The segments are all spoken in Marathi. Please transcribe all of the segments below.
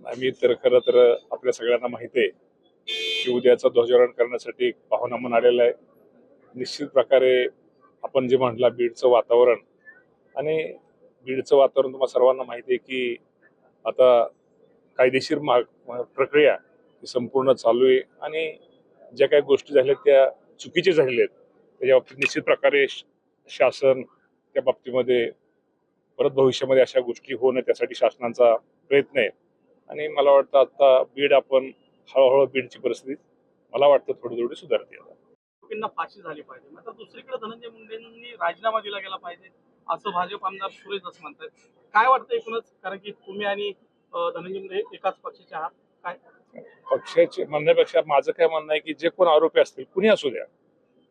आम्ही तर खरं तर आपल्या सगळ्यांना माहिती आहे की उद्याचं ध्वजारोहण करण्यासाठी एक पाहुणा म्हणून आलेला आहे. निश्चित प्रकारे आपण जे म्हटलं बीडचं वातावरण आणि बीडचं वातावरण तुम्हाला सर्वांना माहिती आहे की आता कायदेशीर प्रक्रिया ही संपूर्ण चालू आहे आणि ज्या काही गोष्टी झाल्या त्या चुकीच्या झालेल्या आहेत. त्याच्या बाबतीत निश्चित प्रकारे शासन त्या बाबतीमध्ये परत भविष्यामध्ये अशा गोष्टी होऊ नये त्यासाठी शासनाचा प्रयत्न आहे. आणि मला वाटतं आता बीड आपण हळूहळू बीडची परिस्थिती मला वाटतं थोडी थोडी सुधारते. आरोपींना फाशी झाली पाहिजे. मात्र दुसरीकडे धनंजय मुंडेंनी राजीनामा दिला गेला पाहिजे असं भाजप आमदार सुरेश धस म्हणतात. काय वाटतं एकूणच, कारण की तुम्ही आणि धनंजय मुंडे एकाच पक्षाचे आहात, काय पक्षाचे म्हणण्यापेक्षा माझं काय म्हणणं आहे की जे कोण आरोपी असतील कुणी असू द्या,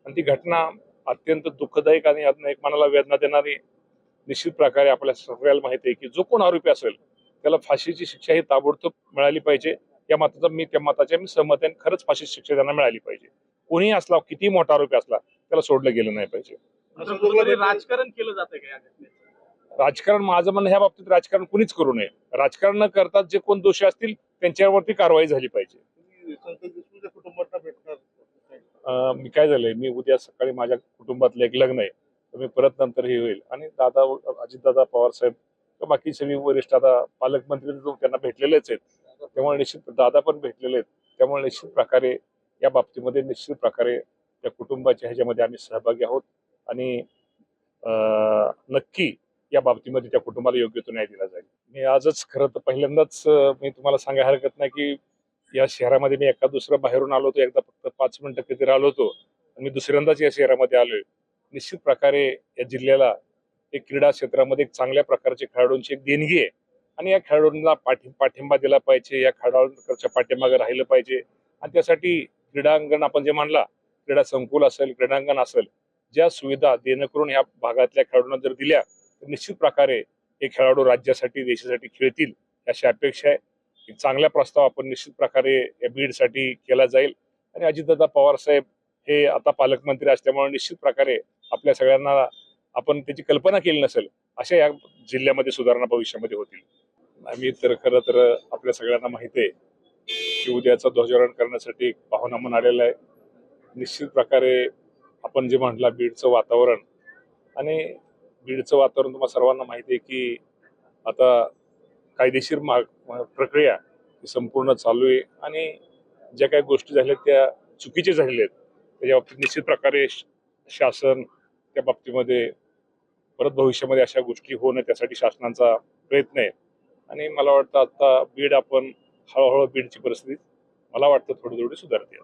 आणि ती घटना अत्यंत दुःखदायक आणि एक मनाला वेदना देणारी निश्चित प्रकारे आपल्या सगळ्याला माहिती आहे की जो कोण आरोपी असेल त्याला फाशीची शिक्षा ही ताबडतोब मिळाली पाहिजे. त्या मताच्या मी सहमत आहे. खरंच फाशीची शिक्षा त्यांना मिळाली पाहिजे. कोणीही असला, किती मोठा आरोपी असला, त्याला सोडलं गेलं नाही पाहिजे. राजकारण केलं जातं का या घटनेत? राजकारण माझं म्हणणं ह्या बाबतीत राजकारण कुणीच करू नये. राजकारण न करता जे कोण दोषी असतील त्यांच्यावरती कारवाई झाली पाहिजे. मी काय झालंय, मी उद्या सकाळी माझ्या कुटुंबातलं एक लग्न आहे, तर मी परत नंतर हे होईल. आणि दादा अजितदादा पवार साहेब बाकी सगळी वरिष्ठ आता पालकमंत्री त्यांना भेटलेलेच आहेत, त्यामुळे निश्चित दादा पण भेटलेले आहेत. त्यामुळे निश्चित प्रकारे या बाबतीमध्ये निश्चित प्रकारे त्या कुटुंबाच्या ह्याच्यामध्ये आम्ही सहभागी आहोत आणि नक्की या बाबतीमध्ये त्या कुटुंबाला योग्य तो न्याय दिला जाईल. मी आजच खरं तर पहिल्यांदाच मी तुम्हाला सांगायला हरकत नाही की या शहरामध्ये मी एका दुसरं बाहेरून आलो होतो, एकदा फक्त 5 मिनिटं कधी आलो होतो आणि मी दुसऱ्यांदाच या शहरामध्ये आलोय. निश्चित प्रकारे या जिल्ह्याला एक क्रीडा क्षेत्रामध्ये एक चांगल्या प्रकारचे खेळाडूंची एक देणगी आहे आणि या खेळाडूंना पाठिंबा दिला पाहिजे, या खेळाडूंच्या पाठीमागे राहिलं पाहिजे. आणि त्यासाठी क्रीडांगण आपण जे म्हणला, क्रीडा संकुल असेल, क्रीडांगण असेल, ज्या सुविधा देणं करून या भागातल्या खेळाडूंना जर दिल्या तर निश्चित प्रकारे हे खेळाडू राज्यासाठी देशासाठी खेळतील अशी अपेक्षा आहे. एक चांगला प्रस्ताव आपण निश्चित प्रकारे या बीडसाठी केला जाईल. आणि अजितदादा पवार साहेब हे आता पालकमंत्री असल्यामुळे निश्चित प्रकारे आपल्या सगळ्यांना आपण त्याची कल्पना केली नसेल अशा या जिल्ह्यामध्ये सुधारणा भविष्यामध्ये होतील. आम्ही तर खरं तर आपल्या सगळ्यांना माहिती आहे की उद्याचं ध्वजारोहण करण्यासाठी एक पाहुणा म्हणून आलेला आहे. निश्चित प्रकारे आपण जे म्हटलं बीडचं वातावरण आणि बीडचं वातावरण तुम्हाला सर्वांना माहिती आहे की आता कायदेशीर प्रक्रिया ही संपूर्ण चालू आहे आणि ज्या काही गोष्टी झाल्या त्या चुकीच्या झालेल्या आहेत. त्याच्या बाबतीत निश्चित प्रकारे शासन त्या बाबतीमध्ये परत भविष्यामध्ये अशा गोष्टी होऊ नये त्यासाठी शासनाचा प्रयत्न आहे. आणि मला वाटतं आता बीड आपण हळूहळू बीडची परिस्थिती मला वाटतं थोडी थोडी सुधारते.